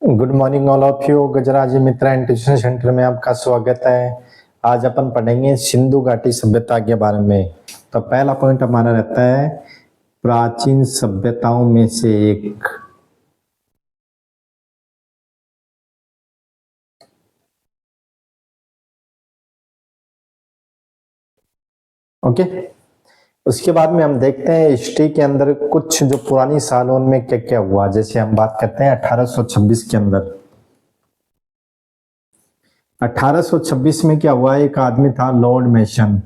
Good morning all of you. Gajraji Mitra tuition centre में आपका स्वागत है। आज अपन पढ़ेंगे सिंधु घाटी सभ्यता के बारे में। तो पहला पॉइंट हमारा रहता है प्राचीन सभ्यताओं में से एक। ओके, उसके बाद में हम देखते हैं हिस्ट्री के अंदर कुछ जो पुरानी सालों में क्या क्या हुआ। जैसे हम बात करते हैं 1826 के अंदर। 1826 में क्या हुआ, एक आदमी था लॉर्ड मेसन।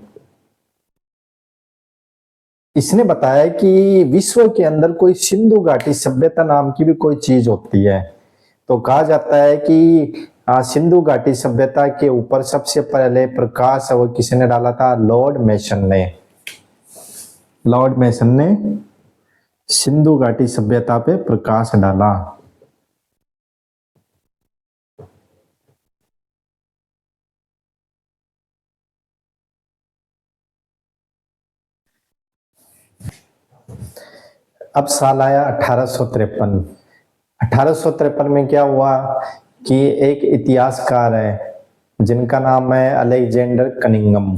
इसने बताया कि विश्व के अंदर कोई सिंधु घाटी सभ्यता नाम की भी कोई चीज होती है। तो कहा जाता है कि सिंधु घाटी सभ्यता के ऊपर सबसे पहले प्रकाश वो किसने डाला था? लॉर्ड मेसन ने। लॉर्ड मेसन ने सिंधु घाटी सभ्यता पे प्रकाश डाला। अब साल आया 1853। 1853 में क्या हुआ कि एक इतिहासकार है जिनका नाम है अलेक्जेंडर कनिंघम।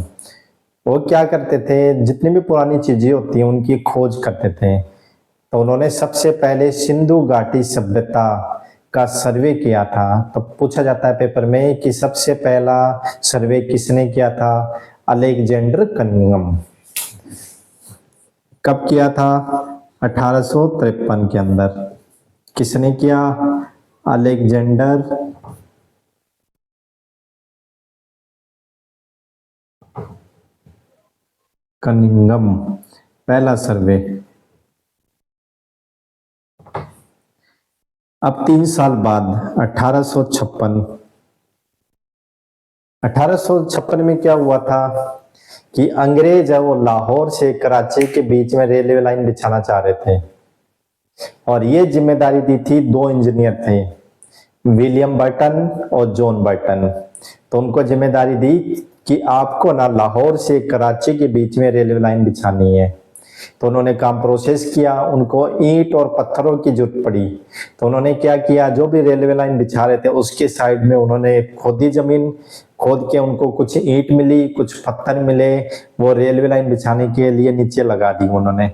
वो क्या करते थे, जितनी भी पुरानी चीजें होती हैं उनकी खोज करते थे। तो उन्होंने सबसे पहले सिंधु घाटी सभ्यता का सर्वे किया था। तो पूछा जाता है पेपर में कि सबसे पहला सर्वे किसने किया था? Alexander Cunningham. कब किया था? 1853 के अंदर। किसने किया? अलेक्जेंडर कनिंघम, पहला सर्वे। अब 3 साल बाद 1856 में क्या हुआ था कि अंग्रेज है वो लाहौर से कराची के बीच में रेलवे लाइन बिछाना चाह रहे थे। और ये जिम्मेदारी दी थी, दो इंजीनियर थे, विलियम बर्टन और जॉन बर्टन। तो उनको जिम्मेदारी दी कि आपको ना लाहौर से कराची के बीच में रेलवे लाइन बिछानी है। तो उन्होंने काम प्रोसेस किया, उनको ईंट और पत्थरों की जरूरत पड़ी। तो उन्होंने क्या किया, जो भी रेलवे लाइन बिछा रहे थे उसके साइड में उन्होंने खोदी, जमीन खोद के उनको कुछ ईंट मिली, कुछ पत्थर मिले, वो रेलवे लाइन बिछाने के लिए नीचे लगा दी उन्होंने।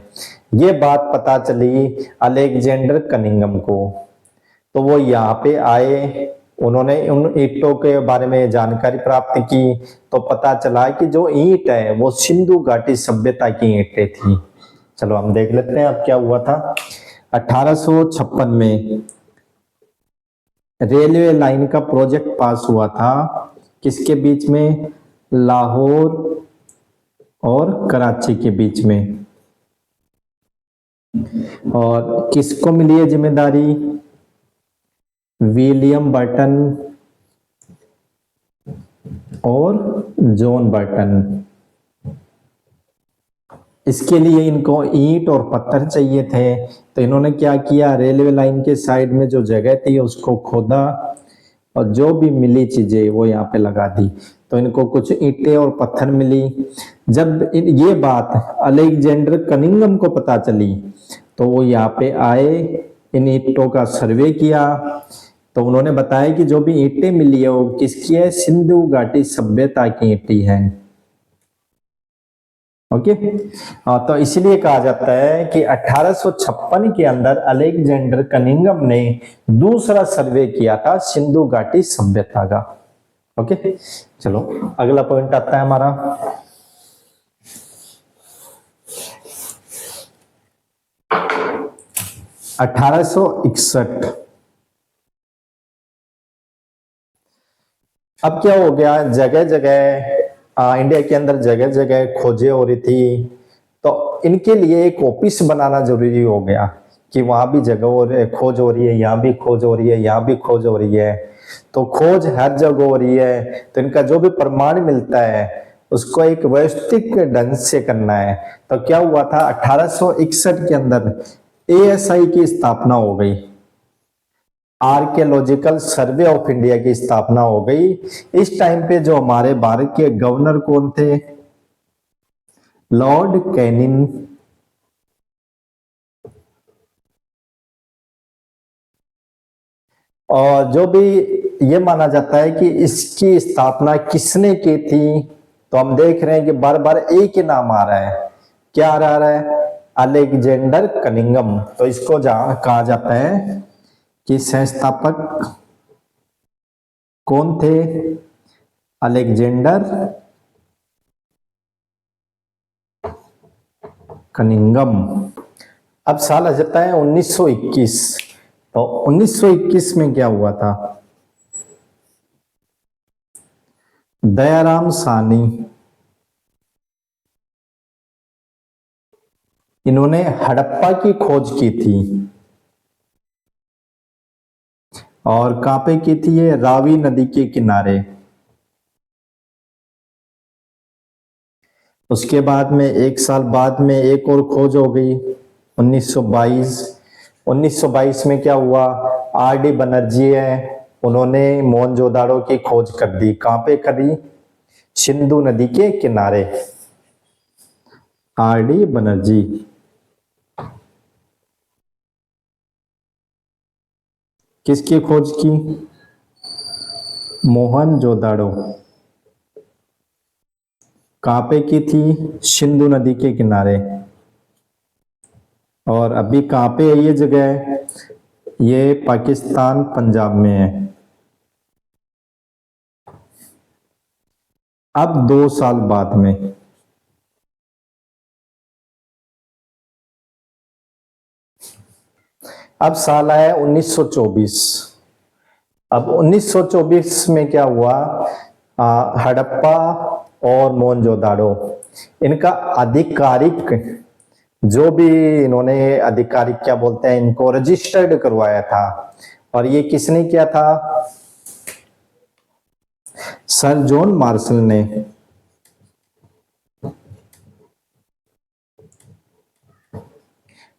ये बात पता चली अलेक्जेंडर कनिंघम को। तो वो यहाँ पे आए, उन्होंने उन ईंटों के बारे में जानकारी प्राप्त की। तो पता चला कि जो ईंट है वो सिंधु घाटी सभ्यता की ईंटें थी। चलो हम देख लेते हैं अब क्या हुआ था। 1856 में रेलवे लाइन का प्रोजेक्ट पास हुआ था। किसके बीच में? लाहौर और कराची के बीच में। और किसको मिली है जिम्मेदारी? विलियम बर्टन और जॉन बर्टन। इसके लिए इनको ईंट और पत्थर चाहिए थे। तो इन्होंने क्या किया, रेलवे लाइन के साइड में जो जगह थी उसको खोदा और जो भी मिली चीजें वो यहाँ पे लगा दी। तो इनको कुछ ईंटें और पत्थर मिली। जब ये बात अलेक्जेंडर कनिंघम को पता चली तो वो यहाँ पे आए, इन ईंटों का सर्वे किया। तो उन्होंने बताया कि जो भी ईंटें मिली है वो किसकी है? सिंधु घाटी सभ्यता की ईंटें हैं। ओके, तो इसलिए कहा जाता है कि 1856 के अंदर अलेक्जेंडर कनिंघम ने दूसरा सर्वे किया था सिंधु घाटी सभ्यता का। ओके, चलो अगला पॉइंट आता है हमारा 1861। अब क्या हो गया, जगह जगह इंडिया के अंदर जगह जगह खोजें हो रही थी। तो इनके लिए एक ऑफिस बनाना जरूरी हो गया कि वहां भी जगह हो रही, खोज हो रही है, यहाँ भी खोज हो रही है, यहाँ भी खोज हो रही है। तो खोज हर जगह हो रही है, तो इनका जो भी प्रमाण मिलता है उसको एक व्यवस्थित ढंग से करना है। तो क्या हुआ था, 1861 के अंदर एएसआई की स्थापना हो गई। आर्कियोलॉजिकल सर्वे ऑफ इंडिया की स्थापना हो गई। इस टाइम पे जो हमारे भारत के गवर्नर कौन थे? Lord Canning. और जो भी ये माना जाता है कि इसकी स्थापना किसने की थी, तो हम देख रहे हैं कि बार बार एक ही नाम आ रहा है। क्या आ रहा है? Alexander Cunningham. तो इसको कहा जाता है कि संस्थापक कौन थे? Alexander Cunningham. अब साल आ जाता है 1921। तो 1921 में क्या हुआ था? दयाराम साहनी, इन्होंने हड़प्पा की खोज की थी। और कहां पे की थी ये? रावी नदी के किनारे। उसके बाद में एक साल बाद में एक और खोज हो गई 1922। 1922 में क्या हुआ? आर डी बनर्जी है, उन्होंने मोहनजोदाड़ो की खोज कर दी। कहां पे करी? सिंधु नदी के किनारे। R D Banerjee. किसकी खोज की? मोहनजोदाड़ो। कहां पे की थी? सिंधु नदी के किनारे। और अभी कहां पे है ये जगह? ये पाकिस्तान, पंजाब में है। अब 2 साल बाद में अब साल आया 1924। अब 1924 में क्या हुआ? हड़प्पा और मोहनजोदाड़ो, इनका आधिकारिक, जो भी इन्होंने आधिकारिक क्या बोलते हैं इनको, रजिस्टर्ड करवाया था। और ये किसने किया था? सर जॉन मार्शल ने।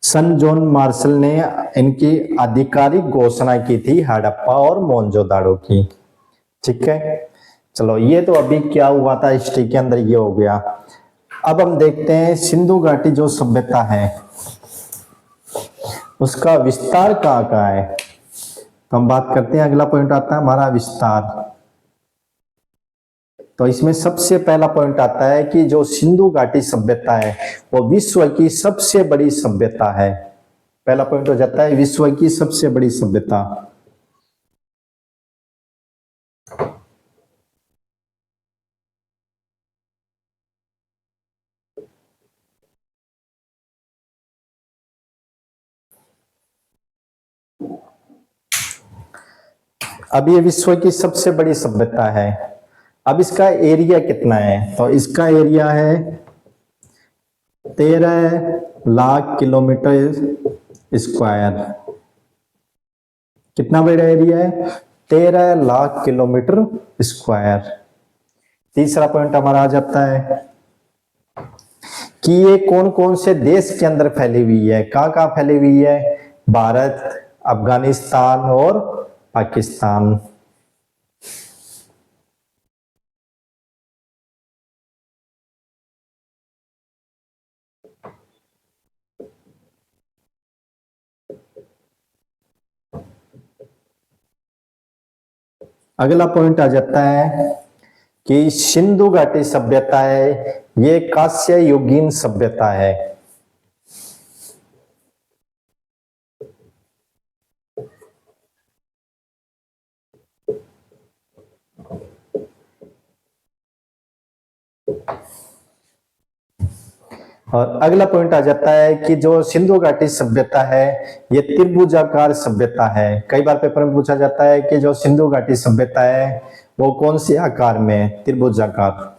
सन जॉन मार्शल ने इनकी आधिकारिक घोषणा की थी हड़प्पा और मोहनजोदाड़ो की। ठीक है, चलो ये तो अभी क्या हुआ था हिस्ट्री के अंदर, ये हो गया। अब हम देखते हैं सिंधु घाटी जो सभ्यता है उसका विस्तार कहाँ कहाँ है। तो हम बात करते हैं, अगला पॉइंट आता है हमारा विस्तार। तो इसमें सबसे पहला पॉइंट आता है कि जो सिंधु घाटी सभ्यता है वो विश्व की सबसे बड़ी सभ्यता है। पहला पॉइंट हो जाता है विश्व की सबसे बड़ी सभ्यता। अब ये विश्व की सबसे बड़ी सभ्यता है। अब इसका एरिया कितना है? तो इसका एरिया है 13 लाख किलोमीटर स्क्वायर। कितना बड़ा एरिया है? 13 लाख किलोमीटर स्क्वायर। तीसरा पॉइंट हमारा आ जाता है कि ये कौन कौन से देश के अंदर फैली हुई है। कहाँ कहाँ फैली हुई है? भारत, अफगानिस्तान और पाकिस्तान। अगला पॉइंट आ जाता है कि सिंधु घाटी सभ्यता है ये कांस्य युगीन सभ्यता है। और अगला पॉइंट आ जाता है कि जो सिंधु घाटी सभ्यता है ये त्रिभुजाकार सभ्यता है। कई बार पेपर में पूछा जाता है कि जो सिंधु घाटी सभ्यता है वो कौन से आकार में है? त्रिभुजाकार।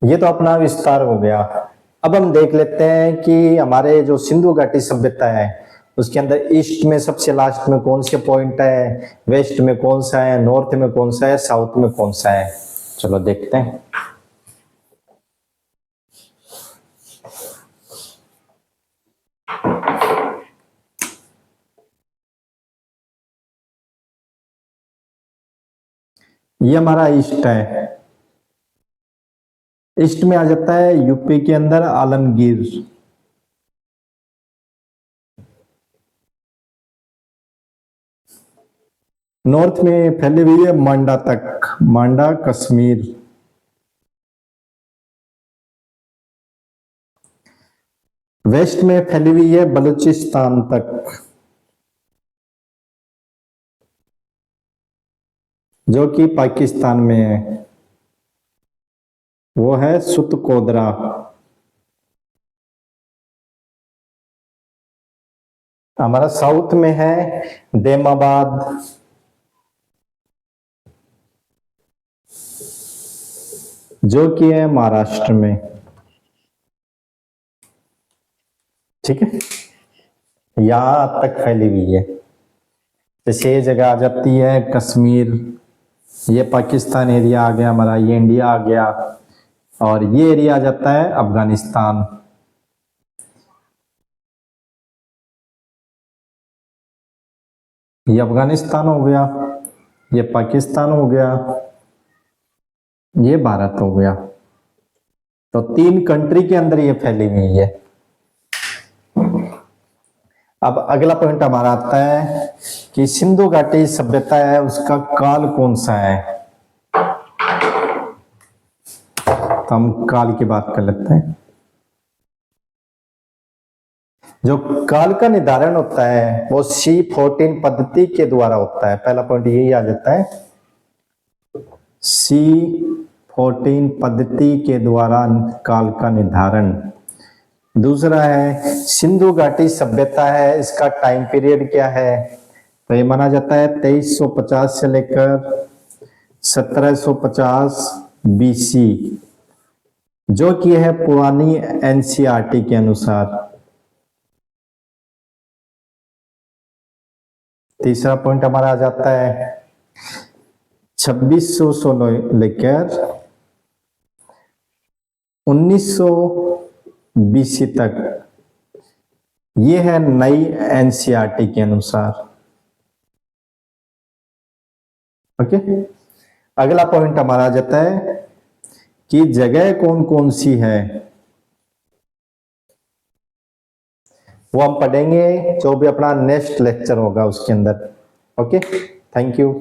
ये तो अपना विस्तार हो गया। अब हम देख लेते हैं कि हमारे जो सिंधु घाटी सभ्यता है उसके अंदर ईस्ट में सबसे लास्ट में कौन से पॉइंट है, वेस्ट में कौन सा है, नॉर्थ में कौन सा है, साउथ में कौन सा है। चलो देखते हैं। ये हमारा ईस्ट है। ईस्ट में आ जाता है यूपी के अंदर आलमगीर। नॉर्थ में फैली हुई है मांडा तक, मांडा कश्मीर। वेस्ट में फैली हुई है बलूचिस्तान तक, जो कि पाकिस्तान में है, वो है सुतकोदरा। हमारा साउथ में है देमाबाद, जो कि है महाराष्ट्र में। ठीक है, यहां तक फैली हुई है। जैसे ये जगह आ जाती है कश्मीर, ये पाकिस्तान एरिया आ गया हमारा, ये इंडिया आ गया, और ये एरिया आ जाता है अफगानिस्तान। ये अफगानिस्तान हो गया, ये पाकिस्तान हो गया, ये भारत हो गया। तो 3 कंट्री के अंदर ये फैली हुई है। अब अगला पॉइंट हमारा आता है कि सिंधु घाटी सभ्यता है, उसका काल कौन सा है। तो हम काल की बात कर लेते हैं। जो काल का निर्धारण होता है वो C14 पद्धति के द्वारा होता है। पहला पॉइंट यही आ जाता है, C14 पद्धति के द्वारा काल का निर्धारण। दूसरा है सिंधु घाटी सभ्यता है, इसका टाइम पीरियड क्या है। तो ये माना जाता है 2350 से लेकर 1750 BC, जो कि है पुरानी NCERT के अनुसार। तीसरा पॉइंट हमारा आ जाता है 2600 से लेकर 1900 BC तक, ये है नई NCERT के अनुसार। ओके, अगला पॉइंट हमारा आ जाता है कि जगह कौन कौन सी है, वो हम पढ़ेंगे जो भी अपना नेक्स्ट लेक्चर होगा उसके अंदर। Okay, thank you.